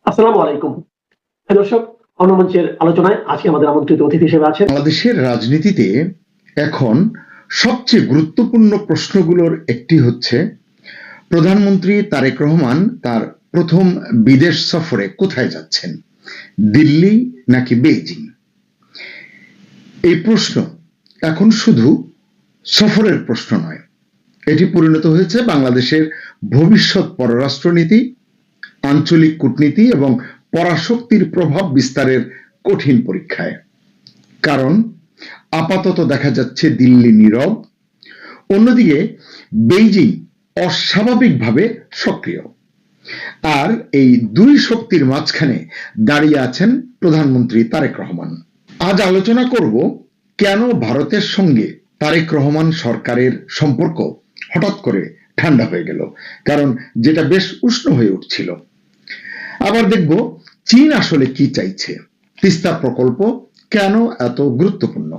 আসসালামু আলাইকুম। দর্শক, অন্যমঞ্চের আলোচনায় আজকে আমাদের আমন্ত্রিত অতিথি হিসেবে আছেন বাংলাদেশের রাজনীতিতে এখন সবচেয়ে গুরুত্বপূর্ণ প্রশ্নগুলোর একটি হচ্ছে প্রধানমন্ত্রী তারেক রহমান তার প্রথম বিদেশ সফরে কোথায় যাচ্ছেন, দিল্লি নাকি বেইজিং? এই প্রশ্ন এখন শুধু সফরের প্রশ্ন নয়, এটি পরিণত হয়েছে বাংলাদেশের ভবিষ্যৎ পররাষ্ট্রনীতি, আঞ্চলিক কূটনীতি এবং পরাশক্তির প্রভাব বিস্তারের কঠিন পরীক্ষায়। কারণ আপাতত দেখা যাচ্ছে দিল্লি নীরব, অন্যদিকে বেইজিং অস্বাভাবিকভাবে সক্রিয়। আর এই দুই শক্তির মাঝখানে দাঁড়িয়ে আছেন প্রধানমন্ত্রী তারেক রহমান। আজ আলোচনা করব কেন ভারতের সঙ্গে তারেক রহমান সরকারের সম্পর্ক হঠাৎ করে ঠান্ডা হয়ে গেল, কারণ যেটা বেশ উষ্ণ হয়ে উঠছিল। আবার দেখব চীন আসলে কি চাইছে, তিস্তা প্রকল্প কেন এত গুরুত্বপূর্ণ,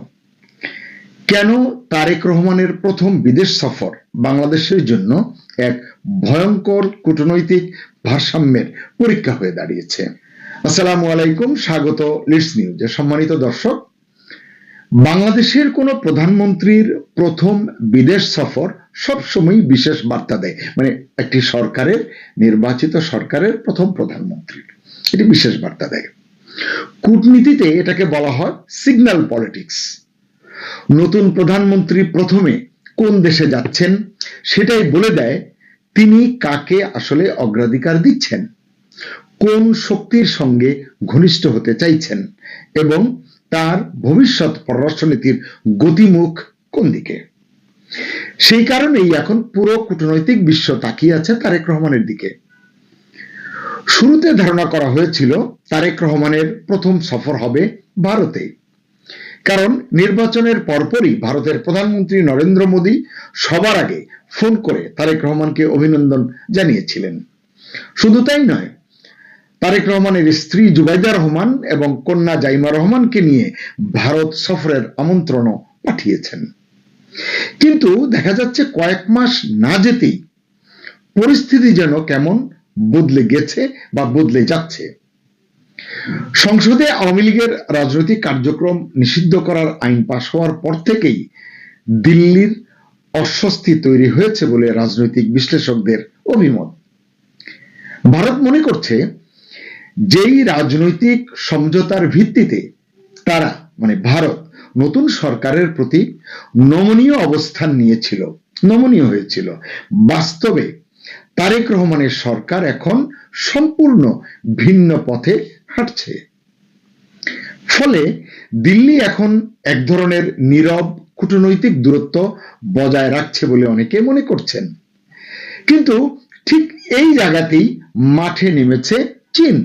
কেন তারেক রহমানের প্রথম বিদেশ সফর বাংলাদেশের জন্য এক ভয়ঙ্কর কূটনৈতিক ভারসাম্যের পরীক্ষা হয়ে দাঁড়িয়েছে। আসসালামু আলাইকুম, স্বাগত লিডস নিউজে। সম্মানিত দর্শক, বাংলাদেশের কোন প্রধানমন্ত্রীর প্রথম বিদেশ সফর সবসময় বিশেষ বার্তা দেয়, মানে একটি সরকারের, নির্বাচিত সরকারের প্রথম প্রধানমন্ত্রীর এটি বিশেষ বার্তা দেয়। কূটনীতিতে এটাকে বলা হয় সিগন্যাল পলিটিক্স। নতুন প্রধানমন্ত্রী প্রথমে কোন দেশে যাচ্ছেন সেটাই বলে দেয় তিনি কাকে আসলে অগ্রাধিকার দিচ্ছেন, কোন শক্তির সঙ্গে ঘনিষ্ঠ হতে চাইছেন এবং তার ভবিষ্যৎ পররাষ্ট্রনীতির গতিমুখ কোন দিকে। সেই কারণেই এখন পুরো কূটনৈতিক বিশ্ব তাকিয়ে আছে তারেক রহমানের দিকে। শুরুতে ধারণা করা হয়েছিল তারেক রহমানের প্রথম সফর হবে ভারতে, কারণ নির্বাচনের পরপরই ভারতের প্রধানমন্ত্রী নরেন্দ্র মোদী সবার আগে ফোন করে তারেক রহমানকে অভিনন্দন জানিয়েছিলেন। শুধু তাই নয়, তারেক রহমানের স্ত্রী জুবাইদা রহমান এবং কন্যা জাইমা রহমানকে নিয়ে ভারত সফরের আমন্ত্রণও পাঠিয়েছেন। কিন্তু দেখা যাচ্ছে কয়েক মাস না যেতেই পরিস্থিতি যেন কেমন বদলে গেছে বা বদলে যাচ্ছে। সংসদে আওয়ামী লীগের রাজনৈতিক কার্যক্রম নিষিদ্ধ করার আইন পাশ হওয়ার পর থেকেই দিল্লির অস্বস্তি তৈরি হয়েছে বলে রাজনৈতিক বিশ্লেষকদের অভিমত। ভারত মনে করছে যেই রাজনৈতিক সমঝোতার ভিত্তিতে তারা, মানে ভারত, নতুন সরকারের প্রতি নমনীয় অবস্থান নিয়েছিল, নমনীয় হয়েছিল, বাস্তবে তারেক রহমানের সরকার এখন সম্পূর্ণ ভিন্ন পথে হাঁটছে। ফলে দিল্লি এখন এক ধরনের নীরব কূটনৈতিক দূরত্ব বজায় রাখছে বলে অনেকে মনে করছেন। কিন্তু ঠিক এই জায়গাতেই মাঠে নেমেছে চীন।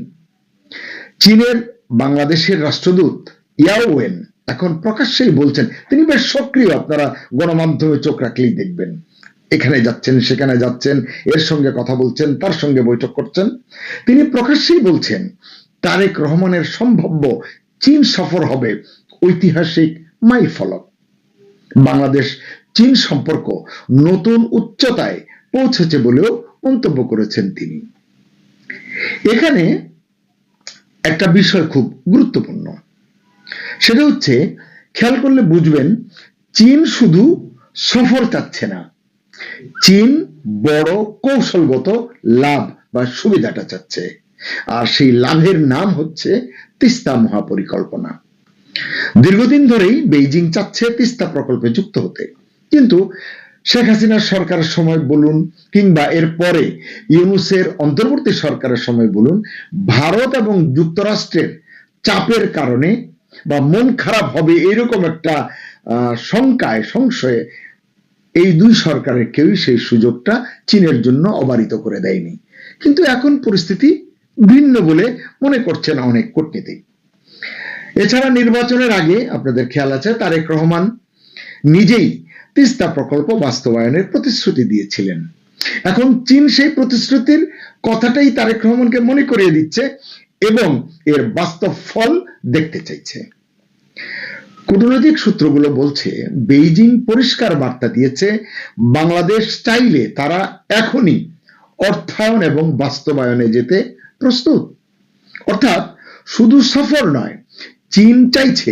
চীনের বাংলাদেশের রাষ্ট্রদূত ইয়াও ওয়েন এখন প্রকাশ্যেই বলছেন, তিনি বেশ সক্রিয়, আপনারা গণমাধ্যমে চোখ রাখলেই দেখবেন, এখানে যাচ্ছেন সেখানে যাচ্ছেন, এর সঙ্গে কথা বলছেন, তার সঙ্গে বৈঠক করছেন। তিনি প্রকাশ্যেই বলছেন তারেক রহমানের সম্ভাব্য চীন সফর হবে ঐতিহাসিক মাইলফলক। বাংলাদেশ চীন সম্পর্ক নতুন উচ্চতায় পৌঁছেছে বলেও মন্তব্য করেছেন তিনি। এখানে একটা বিষয় খুব গুরুত্বপূর্ণ, সেটা হচ্ছে খেয়াল করলে বুঝবেন চীন শুধু সফর চাচ্ছে না, চীন বড় কৌশলগত লাভ বা সুবিধাটা চাচ্ছে, আর সেই লাভের নাম হচ্ছে তিস্তা মহাপরিকল্পনা। দীর্ঘদিন ধরেই বেইজিং চাচ্ছে তিস্তা প্রকল্পে যুক্ত হতে, কিন্তু শেখ হাসিনার সরকারের সময় বলুন কিংবা এর পরে ইউনূসের অন্তর্বর্তী সরকারের সময় বলুন, ভারত এবং যুক্তরাষ্ট্রের চাপের কারণে বা মন খারাপ হবে এরকম একটা শঙ্কায়, সংশয়ে এই দুই সরকারের কেউই সেই সুযোগটা চীনের জন্য অবারিত করে দেয়নি। কিন্তু এখন পরিস্থিতি ভিন্ন বলে মনে করছেন অনেক কূটনীতিক। এছাড়া নির্বাচনের আগে আপনাদের খেয়াল আছে তারেক রহমান নিজেই তিস্তা প্রকল্প বাস্তবায়নের প্রতিশ্রুতি দিয়েছিলেন। এখন চীন সেই প্রতিশ্রুতির কথাটাই তারেক রহমানকে মনে করিয়ে দিচ্ছে এবং এর বাস্তব ফল দেখতে চাইছে। কূটনৈতিক সূত্রগুলো বলছে বেইজিং পরিষ্কার বার্তা দিয়েছে বাংলাদেশ চাইলে তারা এখনই অর্থায়ন এবং বাস্তবায়নে যেতে প্রস্তুত। অর্থাৎ শুধু সফর নয়, চীন চাইছে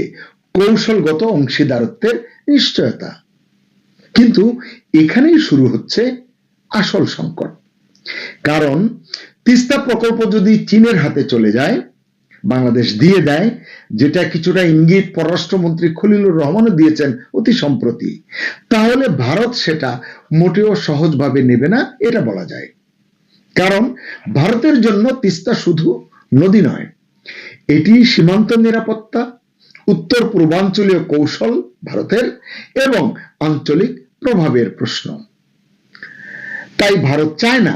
কৌশলগত অংশীদারত্বের নিশ্চয়তা। কিন্তু এখানেই শুরু হচ্ছে আসল সংকট। কারণ তিস্তা প্রকল্প যদি চীনের হাতে চলে যায়, বাংলাদেশ দিয়ে দেয়, যেটা কিছুটা ইঙ্গিত পররাষ্ট্রমন্ত্রী খলিলুর রহমানও দিয়েছেন অতি সম্প্রতি, তাহলে ভারত সেটা মোটেও সহজভাবে নেবে না, এটা বলা যায়। কারণ ভারতের জন্য তিস্তা শুধু নদী নয়, এটি সীমান্ত নিরাপত্তা, উত্তর পূর্বাঞ্চলীয় কৌশল ভারতের এবং আঞ্চলিক প্রভাবের প্রশ্ন। তাই ভারত চায় না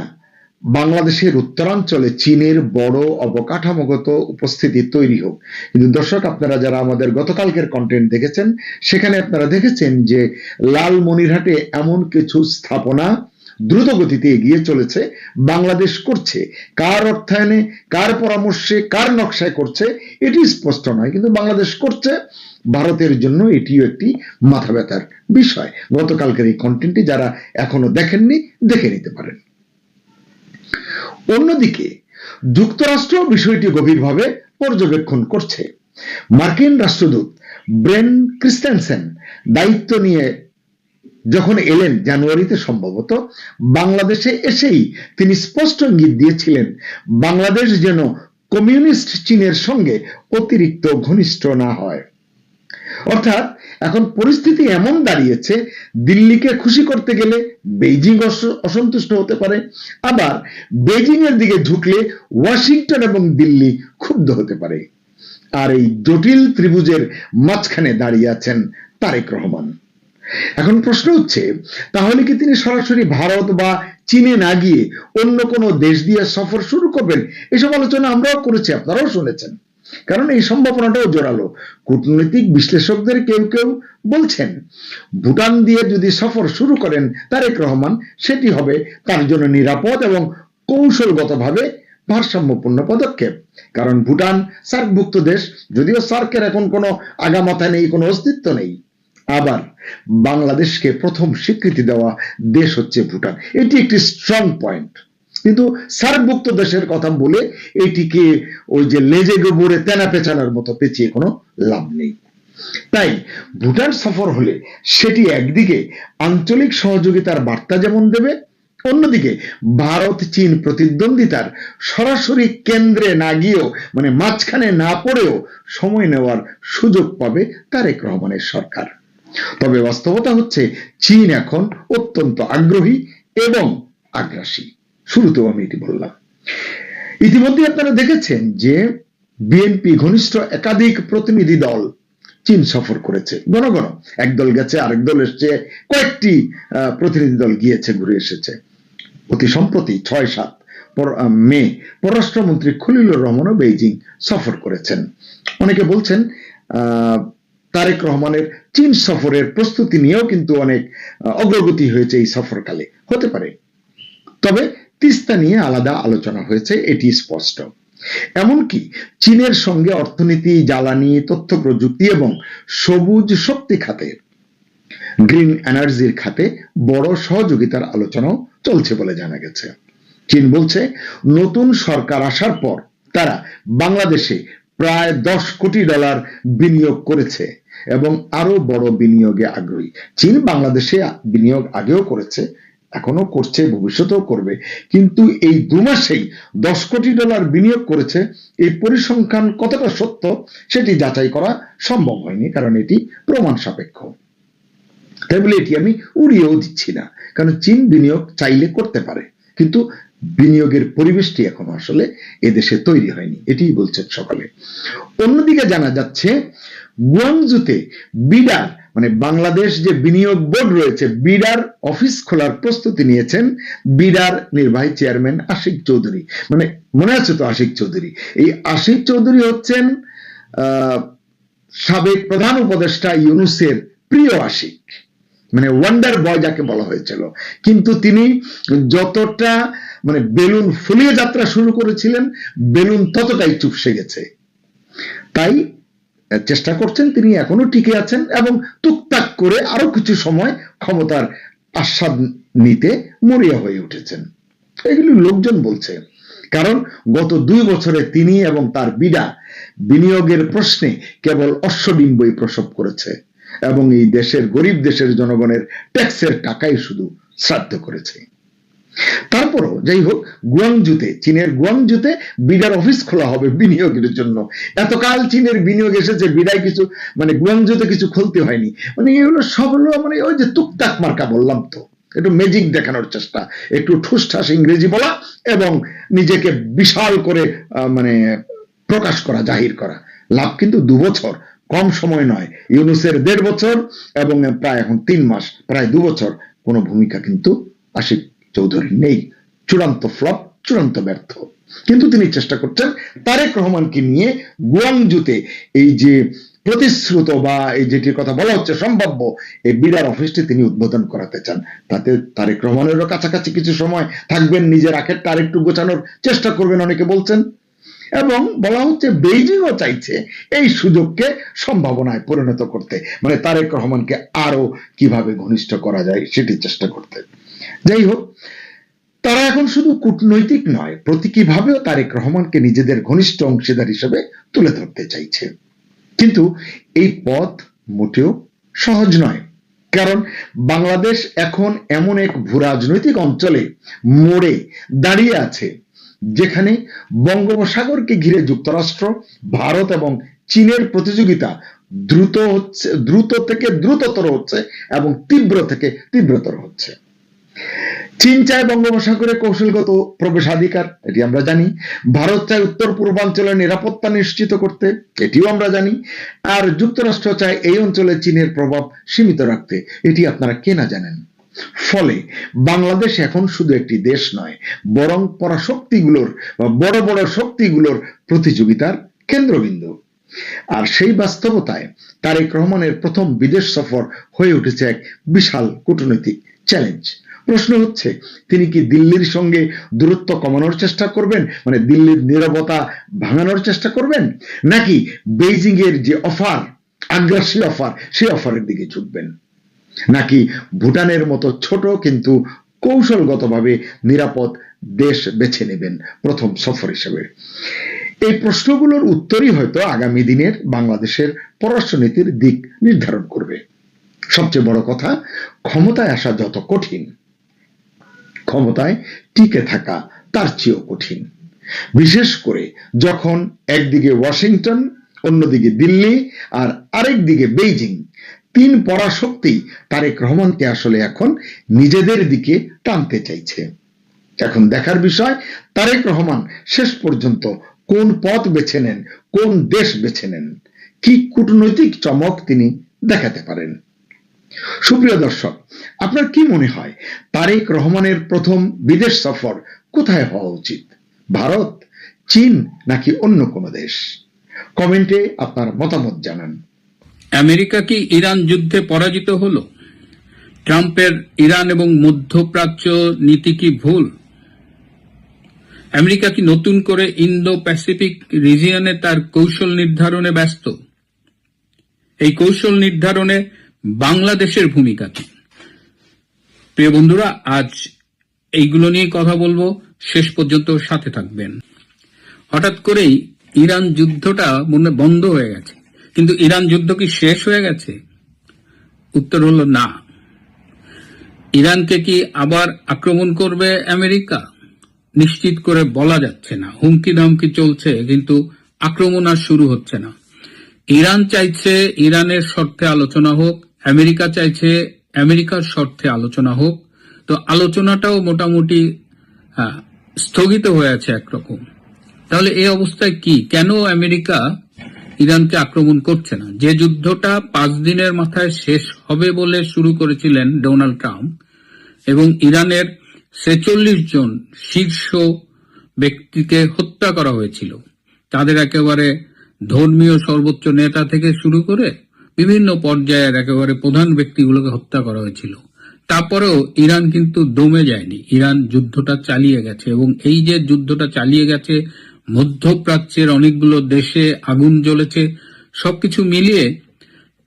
বাংলাদেশের উত্তরাঞ্চলে চীনের বড় অবকাঠামোগত উপস্থিতি তৈরি হোক। কিন্তু দর্শক, আপনারা যারা আমাদের গতকালকের কন্টেন্ট দেখেছেন, সেখানে আপনারা দেখেছেন যে লালমনিরহাটে এমন কিছু স্থাপনা দ্রুত গতিতে এগিয়ে চলেছে, বাংলাদেশ করছে। কার অর্থায়নে, কার পরামর্শে, কার নকশায় করছে এটি স্পষ্ট নয়, কিন্তু বাংলাদেশ করছে। ভারতের জন্য এটিও একটি মাথা ব্যথার বিষয়। গতকালকের এই কন্টেন্টটি যারা এখনো দেখেননি, দেখে নিতে পারেন। অন্যদিকে যুক্তরাষ্ট্র বিষয়টি গভীরভাবে পর্যবেক্ষণ করছে। মার্কিন রাষ্ট্রদূত ব্রেন ক্রিস্টেনসেন দায়িত্ব নিয়ে যখন এলেন জানুয়ারিতে, সম্ভবত বাংলাদেশে এসেই তিনি স্পষ্ট ইঙ্গিত দিয়েছিলেন বাংলাদেশ যেন কমিউনিস্ট চীনের সঙ্গে অতিরিক্ত ঘনিষ্ঠ না হয়। অর্থাৎ এখন পরিস্থিতি এমন দাঁড়িয়েছে, দিল্লিকে খুশি করতে গেলে বেইজিং অসন্তুষ্ট হতে পারে, আবার বেইজিং এর দিকে ঝুঁকলে ওয়াশিংটন এবং দিল্লি ক্ষুব্ধ হতে পারে। আর এই জটিল ত্রিভুজের মাঝখানে দাঁড়িয়ে আছেন তারেক রহমান। এখন প্রশ্ন হচ্ছে, তাহলে কি তিনি সরাসরি ভারত বা চীনে না গিয়ে অন্য কোনো দেশ দিয়ে সফর শুরু করবেন? এসব আলোচনা আমরাও করেছি, আপনারাও শুনেছেন। কারণ এই সম্ভাবনাটাও জোরালো। কূটনৈতিক বিশ্লেষকদের কেউ কেউ বলছেন ভুটান দিয়ে যদি সফর শুরু করেন তারেক রহমান, সেটি হবে তার জন্য নিরাপদ এবং কৌশলগতভাবে ভারসাম্যপূর্ণ পদক্ষেপ। কারণ ভুটান সার্কভুক্ত দেশ, যদিও সার্কের এখন কোনো আগামাথা নেই, কোনো অস্তিত্ব নেই। আবার বাংলাদেশকে প্রথম স্বীকৃতি দেওয়া দেশ হচ্ছে ভুটান, এটি একটি স্ট্রং পয়েন্ট। কিন্তু সার্কভুক্ত দেশের কথা বলে এটিকে ওই যে লেজে গোবরে তেনা পেঁচানোর মতো পেঁচিয়ে কোনো লাভ নেই। তাই ভুটান সফর হলে সেটি একদিকে আঞ্চলিক সহযোগিতার বার্তা যেমন দেবে, অন্যদিকে ভারত চীন প্রতিদ্বন্দ্বিতার সরাসরি কেন্দ্রে না গিয়েও, মানে মাঝখানে না পড়েও সময় নেওয়ার সুযোগ পাবে তারেক রহমানের সরকার। তবে বাস্তবতা হচ্ছে চীন এখন অত্যন্ত আগ্রহী এবং আগ্রাসী। শুরুতেও আমি এটি বললাম। ইতিমধ্যে আপনারা দেখেছেন যে বিএনপি ঘনিষ্ঠ একাধিক প্রতিনিধি দল চীন সফর করেছে। ঘন ঘন একদল গেছে, আরেক দল এসছে, কয়েকটি প্রতিনিধি দল গিয়েছে, ঘুরে এসেছে। অতি সম্প্রতি 6-7 মে পররাষ্ট্রমন্ত্রী খলিলুর রহমানও বেইজিং সফর করেছেন। অনেকে বলছেন তারেক রহমানের চীন সফরের প্রস্তুতি নিয়েও কিন্তু অনেক অগ্রগতি হয়েছে এই সফরকালে, হতে পারে। তবে তিস্তা নিয়ে আলাদা আলোচনা হয়েছে, এটি স্পষ্ট। এমনকি চীনের সঙ্গে অর্থনীতি, জ্বালানি, তথ্য প্রযুক্তি এবং সবুজ শক্তি খাতে, গ্রিন এনার্জির খাতে বড় সহযোগিতার আলোচনাও চলছে বলে জানা গেছে। চীন বলছে নতুন সরকার আসার পর তারা বাংলাদেশে প্রায় $10 কোটি বিনিয়োগ করেছে এবং আরো বড় বিনিয়োগে আগ্রহী। চীন বাংলাদেশে বিনিয়োগ আগেও করেছে, এখনো করছে, ভবিষ্যতেও করবে। কিন্তু এই 2 মাসেই $10 কোটি বিনিয়োগ করেছে, এই পরিসংখ্যান কতটা সত্য সেটি যাচাই করা সম্ভব হয়নি, কারণ এটি প্রমাণ সাপেক্ষ। তাই বলে এটি আমি উড়িয়েও দিচ্ছি না, কারণ চীন বিনিয়োগ চাইলে করতে পারে, কিন্তু বিনিয়োগের পরিবেশটি এখনো আসলে এদেশে তৈরি হয়নি, এটিই বলছেন সকলে। অন্যদিকে জানা যাচ্ছে গুয়াংজুতে বিডার, মানে বাংলাদেশ যে বিনিয়োগ বোর্ড রয়েছে, বিডার অফিস খোলার প্রস্তুতি নিয়েছেন বিডার নির্বাহী চেয়ারম্যান আশিক চৌধুরী। মানে মনে আছে তো আশিক চৌধুরী? এই আশিক চৌধুরী হচ্ছেন সাবেক প্রধান উপদেষ্টা ইউনূসের প্রিয় আশিক, মানে ওয়ান্ডার বয় যাকে বলা হয়েছিল। কিন্তু তিনি যতটা মানে বেলুন ফুলিয়ে যাত্রা শুরু করেছিলেন, বেলুন ততটাই চুপসে গেছে। তাই চেষ্টা করছেন, তিনি এখনো টিকে আছেন এবং টুকটাক করে আরো কিছু সময় ক্ষমতার আস্বাদ নিতে মরিয়া হয়ে উঠেছেন, এগুলি লোকজন বলছে। কারণ গত 2 বছরে তিনি এবং তার বিডা বিনিয়োগের প্রশ্নে কেবল অশ্বডিম্বই প্রসব করেছে এবং এই দেশের গরিব দেশের জনগণের ট্যাক্সের টাকাই শুধু শ্রাদ্ধ করেছে। তারপরও যাই হোক, গুয়াংজুতে, চীনের গুয়াংজুতে বিডার অফিস খোলা হবে বিনিয়োগের জন্য। এতকাল চীনের বিনিয়োগ এসেছে, বিডায় কিছু মানে গুয়াংজুতে কিছু খুলতে হয়নি। মানে এগুলো সব হলো মানে ওই যে তুকতাক মার্কা, বললাম তো, একটু ম্যাজিক দেখানোর চেষ্টা, একটু ঠুসঠাস ইংরেজি বলা এবং নিজেকে বিশাল করে মানে প্রকাশ করা, জাহির করা। লাভ কিন্তু 2 বছর, কম সময় নয়। ইউনূসের 1.5 বছর এবং প্রায় এখন 3 মাস, প্রায় 2 বছর কোনো ভূমিকা কিন্তু আশিক চৌধুরী নেই। চূড়ান্ত ফ্লপ, চূড়ান্ত ব্যর্থ। কিন্তু তিনি চেষ্টা করছেন তারেক রহমানকে নিয়ে গুয়াংজুতে এই যে প্রতিশ্রুত বা এই যেটির কথা বলা হচ্ছে সম্ভাব্য এই বিডার অফিসটি তিনি উদ্বোধন করাতে চান। তাতে তারেক রহমানেরও কাছাকাছি কিছু সময় থাকবেন, নিজের আখেরটা আরেকটু গোছানোর চেষ্টা করবেন অনেকে বলছেন। এবং বলা হচ্ছে বেইজিংও চাইছে এই সুযোগকে সম্ভাবনায় পরিণত করতে, মানে তারেক রহমানকে আরো কিভাবে ঘনিষ্ঠ করা যায় সেটি চেষ্টা করতে। যাই হোক, তারা এখন শুধু কূটনৈতিক নয়, প্রতীকীভাবেও তারেক রহমানকে নিজেদের ঘনিষ্ঠ অংশীদার হিসেবে তুলে ধরতে চাইছে। কিন্তু এই পথ মোটেও সহজ নয়, কারণ বাংলাদেশ এখন এমন এক ভূরাজনৈতিক অঞ্চলে মোড়ে দাঁড়িয়ে আছে যেখানে বঙ্গোপসাগরকে ঘিরে যুক্তরাষ্ট্র, ভারত এবং চীনের প্রতিযোগিতা দ্রুত থেকে দ্রুততর হচ্ছে এবং তীব্র থেকে তীব্রতর হচ্ছে। চীন চায় বঙ্গোপসাগরে কৌশলগত প্রবেশাধিকার, এটি আমরা জানি। ভারত চায় উত্তর পূর্বাঞ্চলের নিরাপত্তা নিশ্চিত করতে, এটিও আমরা জানি। আর যুক্তরাষ্ট্র চায় এই অঞ্চলে চীনের প্রভাব সীমিত রাখতে, এটি আপনারা কে না জানেন। ফলে বাংলাদেশ এখন শুধু একটি দেশ নয়, বরং পরাশক্তিগুলোর বা বড় বড় শক্তিগুলোর প্রতিযোগিতার কেন্দ্রবিন্দু। আর সেই বাস্তবতায় তারেক রহমানের প্রথম বিদেশ সফর হয়ে উঠেছে এক বিশাল কূটনৈতিক চ্যালেঞ্জ। প্রশ্ন হচ্ছে, তিনি কি দিল্লির সঙ্গে দূরত্ব কমানোর চেষ্টা করবেন, মানে দিল্লির নীরবতা ভাঙানোর চেষ্টা করবেন, নাকি বেইজিং এর যে অফার, আগ্রাসী অফার, সেই অফারের দিকে ঝুঁকবেন, নাকি ভুটানের মতো ছোট কিন্তু কৌশলগতভাবে নিরাপদ দেশ বেছে নেবেন প্রথম সফর হিসেবে। এই প্রশ্নগুলোর উত্তরই হয়তো আগামী দিনের বাংলাদেশের পররাষ্ট্রনীতির দিক নির্ধারণ করবে। সবচেয়ে বড় কথা, ক্ষমতায় আসা যত কঠিন, ক্ষমতায় টিকে থাকা তার চেয়েও কঠিন। বিশেষ করে যখন একদিকে ওয়াশিংটন, অন্যদিকে দিল্লি আর আরেকদিকে বেইজিং, 3 পরাশক্তি তারেক রহমানকে আসলে এখন নিজেদের দিকে টানতে চাইছে। এখন দেখার বিষয় তারেক রহমান শেষ পর্যন্ত কোন পথ বেছে নেন, কোন দেশ বেছে নেন, কি কূটনৈতিক চমক তিনি দেখাতে পারেন। সুপ্রিয় দর্শক, আপনার কি মনে হয় তারেক রহমানের প্রথম বিদেশ সফর কোথায় হওয়া উচিত? ভারত, চীন নাকি অন্য কোনো দেশ? কমেন্টে আপনার মতামত জানান। আমেরিকা কি ইরান যুদ্ধে পরাজিত হলো? ট্রাম্পের ইরান এবং মধ্যপ্রাচ্য নীতি কি ভুল? আমেরিকা কি নতুন করে ইন্দো প্যাসিফিক রিজিয়নে তার কৌশল নির্ধারণে ব্যস্ত? এই কৌশল নির্ধারণে বাংলাদেশের ভূমিকা কি? প্রিয় বন্ধুরা, আজ এইগুলো নিয়ে কথা বলবো, শেষ পর্যন্ত সাথে থাকবেন। হঠাৎ করেই ইরান যুদ্ধটা মনে বন্ধ হয়ে গেছে, কিন্তু ইরান যুদ্ধ কি শেষ হয়ে গেছে? উত্তর হলো না। ইরানকে কি আবার আক্রমণ করবে আমেরিকা? নিশ্চিত করে বলা যাচ্ছে না। হুমকি ধামকি চলছে, কিন্তু আক্রমণ আর শুরু হচ্ছে না। ইরান চাইছে ইরানের শর্তে আলোচনা হোক, আমেরিকা চাইছে আমেরিকার শর্তে আলোচনা হোক। তো আলোচনাটাও মোটামুটি স্থগিত হয়ে আছে একরকম। তাহলে এই অবস্থায় কি, কেন আমেরিকা ইরানকে আক্রমণ করছে না? যে যুদ্ধটা 5 দিনের মাথায় শেষ হবে বলে শুরু করেছিলেন ডোনাল্ড ট্রাম্প, এবং ইরানের 46 জন শীর্ষ ব্যক্তিকে হত্যা করা হয়েছিল, তাদের একেবারে ধর্মীয় সর্বোচ্চ নেতা থেকে শুরু করে বিভিন্ন পর্যায়ের একেবারে প্রধান ব্যক্তিগুলোকে হত্যা করা হয়েছিল। তারপরেও ইরান কিন্তু দমে যায়নি, ইরান যুদ্ধটা চালিয়ে গেছে। এবং এই যে যুদ্ধটা চালিয়ে গেছে, মধ্যপ্রাচ্যের অনেকগুলো দেশে আগুন জ্বলেছে। সবকিছু মিলিয়ে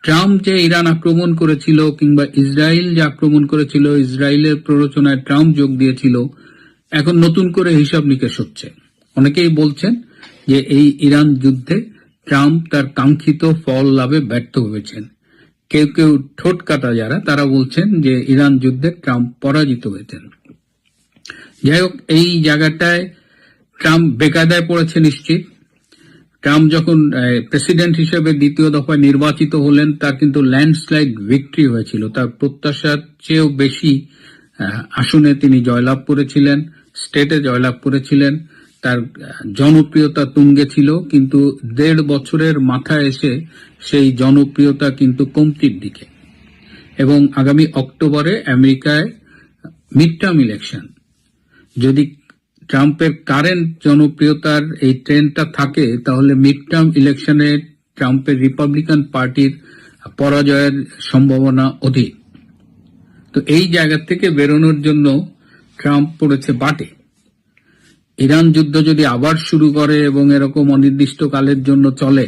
ট্রাম্প যে ইরান আক্রমণ করেছিল, কিংবা ইসরায়েল যে আক্রমণ করেছিল, ইসরায়েলের প্ররোচনায় ট্রাম্প যোগ দিয়েছিল, এখন নতুন করে হিসাব নিকেশ হচ্ছে। অনেকেই বলছেন যে এই ইরান যুদ্ধে ট্রাম্প তার কাঙ্ক্ষিত ফল লাভে ব্যর্থ হয়েছেন। কেউ কেউ ঠোঁট কাটা যারা, তারা বলছেন যে ইরান যুদ্ধে ট্রাম্প পরাজিত হয়েছেন। যাই হোক, এই জায়গাটায় ট্রাম্প বেকায়দায় পড়েছে নিশ্চিত। ট্রাম্প যখন প্রেসিডেন্ট হিসেবে দ্বিতীয় দফায় নির্বাচিত হলেন, তার কিন্তু ল্যান্ডস্লাইড ভিক্টরি হয়েছিল। তার প্রত্যাশার চেয়েও বেশি আসনে তিনি জয়লাভ করেছিলেন, স্টেটে জয়লাভ করেছিলেন। তার জনপ্রিয়তা তুঙ্গে ছিল, কিন্তু 1.5 বছরের মাথায় এসে সেই জনপ্রিয়তা কিন্তু কমতির দিকে। এবং আগামী অক্টোবরে আমেরিকায় মিড টার্ম ইলেকশন। যদি ট্রাম্পের কারেন্ট জনপ্রিয়তার এই ট্রেন্ডটা থাকে, তাহলে মিড টার্ম ইলেকশনে ট্রাম্পের রিপাবলিকান পার্টির পরাজয়ের সম্ভাবনা অধিক। তো এই জায়গা থেকে বেরোনোর জন্য ট্রাম্প পড়েছে বাটে। ইরান যুদ্ধ যদি আবার শুরু করে এবং এরকম অনির্দিষ্টকালের জন্য চলে,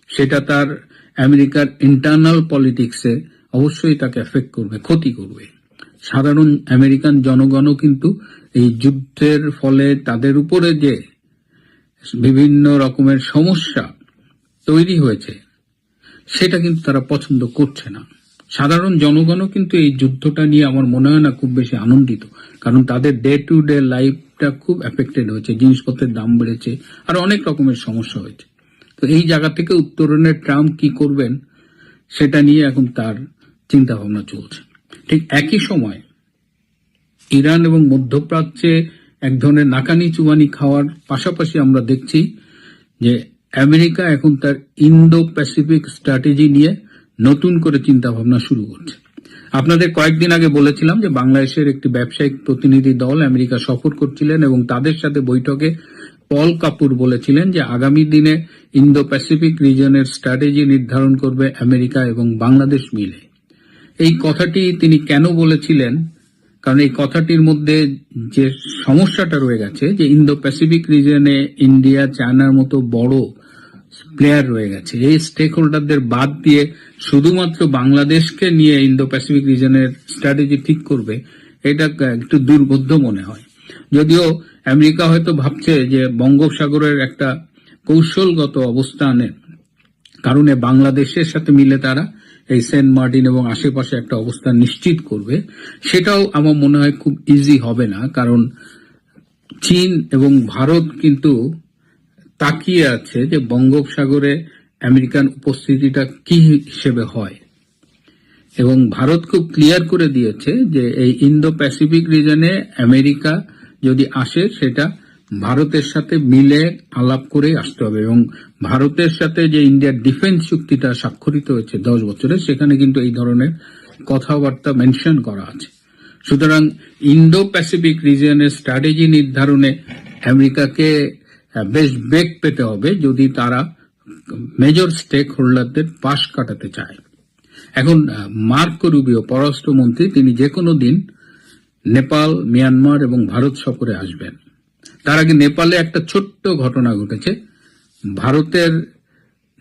সেটা তার আমেরিকার ইন্টারনাল পলিটিক্সে অবশ্যই তাকে এফেক্ট করবে, ক্ষতি করবে। সাধারণ আমেরিকান জনগণও কিন্তু এই যুদ্ধের ফলে তাদের উপরে যে বিভিন্ন রকমের সমস্যা তৈরি হয়েছে, সেটা কিন্তু তারা পছন্দ করছে না। সাধারণ জনগণও কিন্তু এই যুদ্ধটা নিয়ে আমার মনে হয় না খুব বেশি আনন্দিত, কারণ তাদের ডে টু ডে লাইফটা খুব এফেক্টেড হয়েছে, জিনিসপত্রের দাম বেড়েছে, আর অনেক রকমের সমস্যা হয়েছে। তো এই জায়গা থেকে উত্তরণে ট্রাম্প কি করবেন সেটা নিয়ে এখন তার চিন্তা ভাবনা চলছে। ঠিক একই সময় ইরান এবং মধ্যপ্রাচ্যে এক ধরনের নাকানি চুবানি খাওয়ার পাশাপাশি আমরা দেখছি যে আমেরিকা এখন তার ইন্দো প্যাসিফিক স্ট্র্যাটেজি নিয়ে নতুন করে চিন্তা ভাবনা শুরু করছে। আপনাদের কয়েকদিন আগে বলেছিলাম যে বাংলাদেশের একটি ব্যবসায়িক প্রতিনিধি দল আমেরিকা সফর করছিলেন এবং তাদের সাথে বৈঠকে পল কাপুর বলেছিলেন যে আগামী দিনে ইন্দো প্যাসিফিক রিজনের স্ট্র্যাটেজি নির্ধারণ করবে আমেরিকা এবং বাংলাদেশ মিলে। এই কথাটি তিনি কেন বলেছিলেন? কারণ এই কথাটির মধ্যে যে সমস্যাটা রয়ে গেছে যে ইন্দো প্যাসিফিক রিজনে ইন্ডিয়া, চায়নার মতো বড় প্লেয়ার রয়ে গেছে। এই স্টেক হোল্ডারদের বাদ দিয়ে শুধুমাত্র বাংলাদেশকে নিয়ে ইন্দো প্যাসিফিক রিজনের স্ট্র্যাটেজি ঠিক করবে, এটা একটু দুর্বোধ্য মনে হয়। যদিও আমেরিকা হয়তো ভাবছে যে বঙ্গোপসাগরের একটা কৌশলগত অবস্থানের কারণে বাংলাদেশের সাথে মিলে তারা এই সেন্ট মার্টিন এবং আশেপাশে একটা অবস্থান নিশ্চিত করবে। সেটাও আমার মনে হয় খুব ইজি হবে না, কারণ চীন এবং ভারত কিন্তু তাকিয়ে আছে যে বঙ্গোপসাগরে আমেরিকান উপস্থিতিটা কি হিসেবে হয়। এবং ভারত খুব ক্লিয়ার করে দিয়েছে যে এই ইন্দো প্যাসিফিক রিজনে আমেরিকা যদি আসে, সেটা ভারতের সাথে মিলে আলাপ করে আসতে হবে। এবং ভারতের সাথে যে ইন্ডিয়ার ডিফেন্স চুক্তিটা স্বাক্ষরিত হয়েছে 10 বছরে, সেখানে কিন্তু এই ধরনের কথাবার্তা মেনশন করা আছে। সুতরাং ইন্দো প্যাসিফিক রিজনের স্ট্র্যাটেজি নির্ধারণে আমেরিকাকে বেশ বেগ পেতে হবে যদি তারা মেজর স্টেক হোল্ডারদের পাশ কাটাতে চায়। এখন মার্কো রুবিও পররাষ্ট্রমন্ত্রী, তিনি যে কোনো দিন নেপাল, মিয়ানমার এবং ভারত সফরে আসবেন। তার আগে নেপালে একটা ছোট্ট ঘটনা ঘটেছে। ভারতের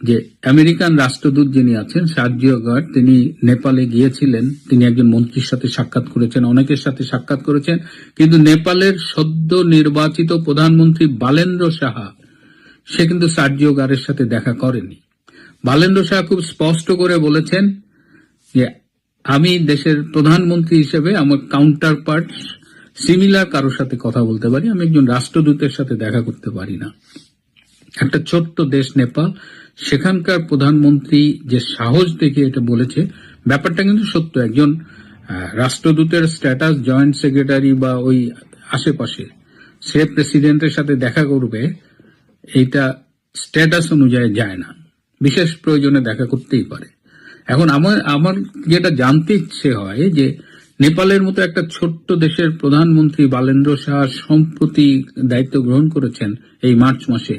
যে আমেরিকান রাষ্ট্রদূত যিনি আছেন সার্জিও গার্ড, তিনি নেপালে গিয়েছিলেন। তিনি একজন মন্ত্রীর সাথে সাক্ষাৎ করেছেন, অনেকের সাথে সাক্ষাৎ করেছেন, কিন্তু নেপালের সদ্য নির্বাচিত প্রধানমন্ত্রী বালেন্দ্র সাহা, সে কিন্তু সার্জিও গার্ডের সাথে দেখা করেনি। বালেন্দ্র সাহা খুব স্পষ্ট করে বলেছেন যে আমি দেশের প্রধানমন্ত্রী হিসেবে আমার কাউন্টার পার্ট সিমিলার কারোর সাথে কথা বলতে পারি, আমি একজন রাষ্ট্রদূতের সাথে দেখা করতে পারি না। একটা ছোট্ট দেশ নেপাল, সেখানকার প্রধানমন্ত্রী যে সাহস দেখে এটা বলেছে, ব্যাপারটা কিন্তু সত্য। একজন রাষ্ট্রদূতের স্ট্যাটাস জয়েন্ট সেক্রেটারি বা ওই আশেপাশে, সে প্রেসিডেন্টের সাথে দেখা করবে, এইটা স্ট্যাটাস অনুযায়ী যায় না, বিশেষ প্রয়োজনে দেখা করতেই পারে। এখন আমার যেটা জানতে ইচ্ছে হয় যে নেপালের মতো একটা ছোট্ট দেশের প্রধানমন্ত্রী বালেন্দ্র সাহা সম্প্রতি দায়িত্ব গ্রহণ করেছেন এই মার্চ মাসে,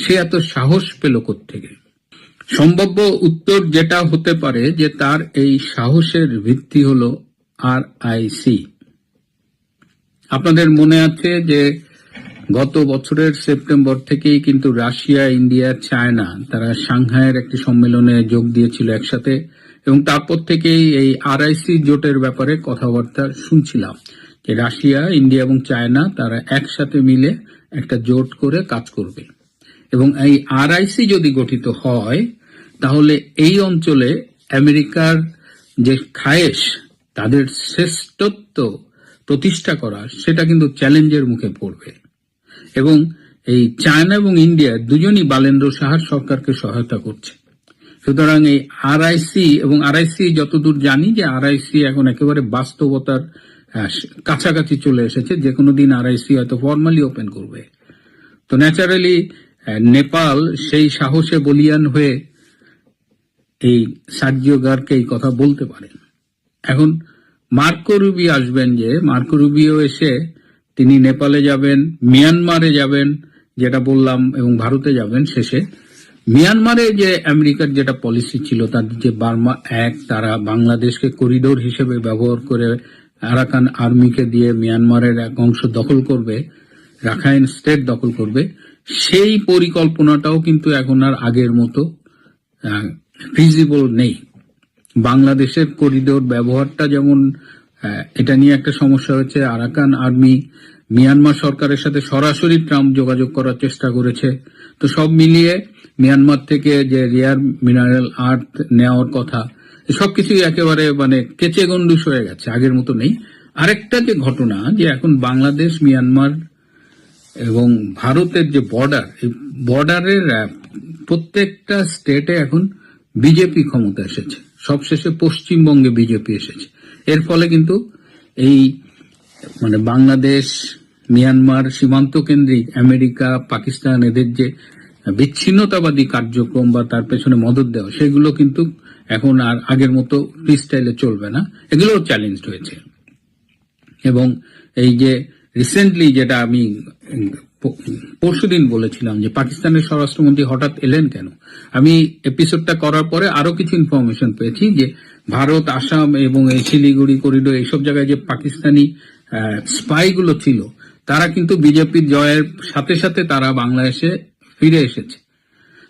সে এত সাহস পেল কোত্থেকে? সম্ভাব্য উত্তর যেটা হতে পারে যে তার এই সাহসের ভিত্তি হলো RIC। আপনাদের মনে আছে যে গত বছরের সেপ্টেম্বর থেকেই কিন্তু রাশিয়া, ইন্ডিয়া, চায়না তারা সাংহাইয়ের একটি সম্মেলনে যোগ দিয়েছিল একসাথে, এবং তারপর থেকেই এই RIC জোটের ব্যাপারে কথাবার্তা শুনছিলাম যে রাশিয়া, ইন্ডিয়া এবং চায়না তারা একসাথে মিলে একটা জোট করে কাজ করবে। এবং এই আরআইসি যদি গঠিত হয় তাহলে এই অঞ্চলে আমেরিকার যে খায়েশ, তাদের শ্রেষ্ঠত্ব প্রতিষ্ঠা করা, সেটা কিন্তু চ্যালেঞ্জের মুখে পড়বে। এবং এই চায়না এবং ইন্ডিয়া দুজনই বালেন্দ্র সাহার সরকারকে সহায়তা করছে। সুতরাং এই আরআইসি এবং আরআইসি যতদূর জানি যে আরআইসি এখন একেবারে বাস্তবতার কাছাকাছি চলে এসেছে, যে কোনো দিন আরআইসি হয়তো ফর্মালি ওপেন করবে। তো ন্যাচারালি নেপাল সেই সাহসে বলিয়ান হয়ে এই সার্জিও গারকে এই কথা বলতে পারেন। এখন মার্কো রুবিও আসবেন, যে মার্কো রুবিও এসে তিনি নেপালে যাবেন, মিয়ানমারে যাবেন যেটা বললাম, এবং ভারতে যাবেন। শেষে মিয়ানমারে যে আমেরিকার যেটা পলিসি ছিল, তাদের যে বার্মা অ্যাক্ট, তারা বাংলাদেশকে করিডোর হিসেবে ব্যবহার করে আরাকান আর্মিকে দিয়ে মিয়ানমারের এক অংশ দখল করবে, রাখাইন স্টেট দখল করবে, সেই পরিকল্পনাটাও কিন্তু এখন আর আগের মতো ফিজিবল নেই। বাংলাদেশের করিডোর ব্যবহারটা যেমন, এটা নিয়ে একটা সমস্যা হচ্ছে। আরাকান আর্মি মিয়ানমার সরকারের সাথে সরাসরি ট্রাম্প যোগাযোগ করার চেষ্টা করেছে। তো সব মিলিয়ে মিয়ানমার থেকে যে রেয়ার মিনারেল আর্থ নেওয়ার কথা, সবকিছুই একেবারে মানে কেচে গন্ডুস হয়ে গেছে, আগের মতো নেই। আরেকটা যে ঘটনা, যে এখন বাংলাদেশ, মিয়ানমার এবং ভারতের যে বর্ডার, এই বর্ডারের প্রত্যেকটা স্টেটে এখন বিজেপি ক্ষমতা এসেছে। সবশেষে পশ্চিমবঙ্গে বিজেপি এসেছে। এর ফলে কিন্তু এই মানে বাংলাদেশ মিয়ানমার সীমান্ত কেন্দ্রিক আমেরিকা, পাকিস্তান, এদের যে বিচ্ছিন্নতাবাদী কার্যক্রম বা তার পেছনে মদত দেওয়া, সেগুলো কিন্তু এখন আর আগের মতো ফ্রি স্টাইলে চলবে না। এগুলো চ্যালেঞ্জ হয়েছে। এবং এই যে রিসেন্টলি যেটা আমি পরশুদিন বলেছিলাম, যে পাকিস্তানের স্বরাষ্ট্রমন্ত্রী হঠাৎ এলেন কেন, আমি এপিসোডটা করার পরে আরো কিছু ইনফরমেশন পেয়েছি যে ভারত, আসাম এবং এই শিলিগুড়ি করিডোর, এইসব জায়গায় যে পাকিস্তানি স্পাইগুলো ছিল, তারা কিন্তু বিজেপির জয়ের সাথে সাথে তারা বাংলাদেশে ফিরে এসেছে।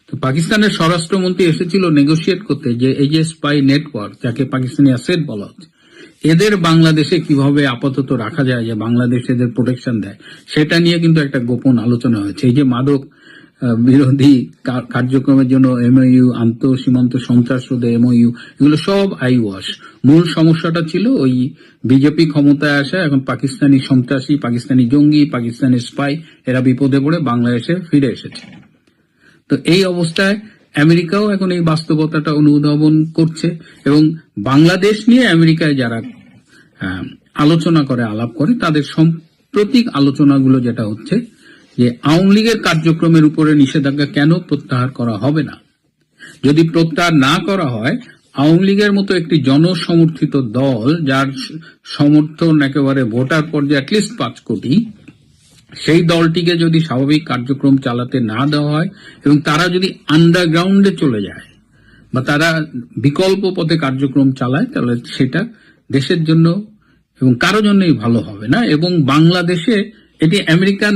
তো পাকিস্তানের স্বরাষ্ট্রমন্ত্রী এসেছিল নেগোশিয়েট করতে, যে এই যে স্পাই নেটওয়ার্ক, যাকে পাকিস্তানি অ্যাসেট বলা হচ্ছে, এদের বাংলাদেশে কিভাবে আপাতত রাখা যায়, যে বাংলাদেশ এদের প্রোটেকশন দেয়, সেটা নিয়ে কিন্তু একটা গোপন আলোচনা হয়েছে। এই যে মাদক বিরোধী কার্যক্রমের জন্য এমওইউ, আন্তঃ সীমান্ত সন্ত্রাস রোধে এমওইউ, এগুলো সব আইওয়াশ। মূল সমস্যাটা ছিল ওই বিজেপি ক্ষমতায় আসা, এখন পাকিস্তানি সন্ত্রাসী, পাকিস্তানি জঙ্গি, পাকিস্তানি স্পাই, এরা বিপদে পড়ে বাংলাদেশে ফিরে এসেছে। তো এই অবস্থায় আমেরিকাও এখন এই বাস্তবতাটা অনুধাবন করছে, এবং বাংলাদেশ নিয়ে আমেরিকায় যারা আলোচনা করে, আলাপ করে, তাদের সাম্প্রতিক আলোচনাগুলো যেটা হচ্ছে যে আওয়ামী লীগের কার্যক্রমের উপরে নিষেধাজ্ঞা কেন প্রত্যাহার করা হবে না। যদি প্রত্যাহার না করা হয়, আওয়ামী লীগের মতো একটি জনসমর্থিত দল, যার সমর্থন একেবারে ভোটার পর্যায়ে অ্যাটলিস্ট 5 কোটি, সেই দলটিকে যদি স্বাভাবিক কার্যক্রম চালাতে না দেওয়া হয় এবং তারা যদি আন্ডারগ্রাউন্ডে চলে যায় বা তারা বিকল্প পথে কার্যক্রম চালায়, তাহলে সেটা দেশের জন্য এবং কারো জন্যই ভালো হবে না। এবং বাংলাদেশে এটি আমেরিকান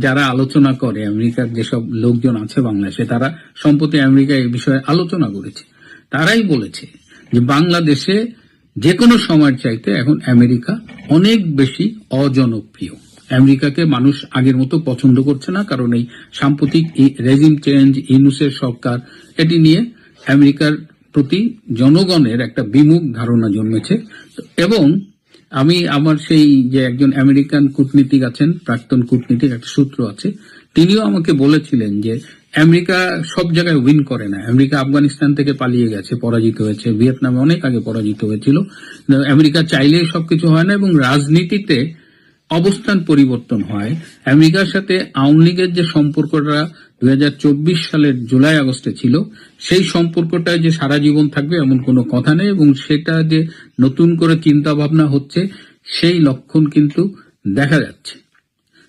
যারা আলোচনা করে, আমেরিকার যেসব লোকজন আছে বাংলাদেশে, তারা সম্প্রতি আমেরিকা এই বিষয়ে আলোচনা করেছে। তারাই বলেছে যে বাংলাদেশে যে কোনো সময়ের চাইতে এখন আমেরিকা অনেক বেশি অজনপ্রিয়। আমেরিকাকে মানুষ আগের মতো পছন্দ করছে না, কারণ এই সাম্প্রতিক রেজিম চেঞ্জ, ইউনূসের সরকার, এটি নিয়ে আমেরিকার প্রতি জনগণের একটা বিমুখ ধারণা জন্মেছে। এবং আমি আমার সেই যে একজন আমেরিকান কূটনীতিক আছেন, প্রাক্তন কূটনীতিক, একটা সূত্র আছে, তিনিও আমাকে বলেছিলেন যে আমেরিকা সব জায়গায় উইন করে না। আমেরিকা আফগানিস্তান থেকে পালিয়ে গেছে, পরাজিত হয়েছে, ভিয়েতনামে অনেক আগে পরাজিত হয়েছিল। আমেরিকা চাইলেই সবকিছু হয় না, এবং রাজনীতিতে অবস্থান পরিবর্তন হয়। আমেরিকার সাথে আওয়ামী লীগের যে সম্পর্কটা 2024 সালের জুলাই আগস্টে ছিল, সেই সম্পর্কটা যে সারা জীবন থাকবে এমন কোনো কথা নেই, এবং সেটা যে নতুন করে চিন্তা ভাবনা হচ্ছে, সেই লক্ষণ কিন্তু দেখা যাচ্ছে।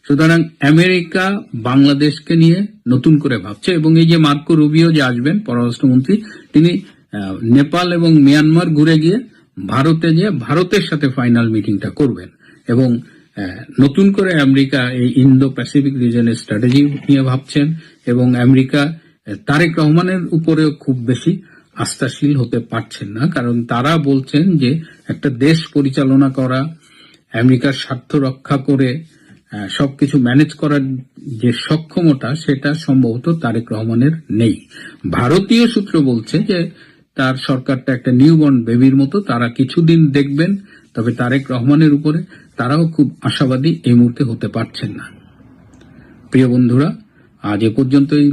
সুতরাং আমেরিকা বাংলাদেশকে নিয়ে নতুন করে ভাবছে, এবং এই যে মার্কো রুবিও যে আসবেন পররাষ্ট্রমন্ত্রী, তিনি নেপাল এবং মিয়ানমার ঘুরে গিয়ে ভারতে গিয়ে ভারতের সাথে ফাইনাল মিটিংটা করবেন। এবং নতুন করে আমেরিকা এই ইন্দো প্যাসিফিক রিজনের স্ট্র্যাটেজি নিয়ে ভাবছেন, এবং আমেরিকা তারেক রহমানের উপরেও খুব বেশি আস্থাশীল হতে পারছেন না, কারণ তারা বলছেন যে একটা দেশ পরিচালনা করা, আমেরিকার স্বার্থ রক্ষা করে সবকিছু ম্যানেজ করার যে সক্ষমতা সেটা সম্ভবত তারেক রহমানের নেই। ভারতীয় সূত্র বলছে যে তার সরকারটা একটা নিউবর্ন বেবির মতো, তারা কিছুদিন দেখবেন, তবে তারেক রহমানের উপরে তারাও খুব আশাবাদী এই মুহূর্তে হতে পারছেন না। প্রিয় বন্ধুরা, আজ এ পর্যন্তই।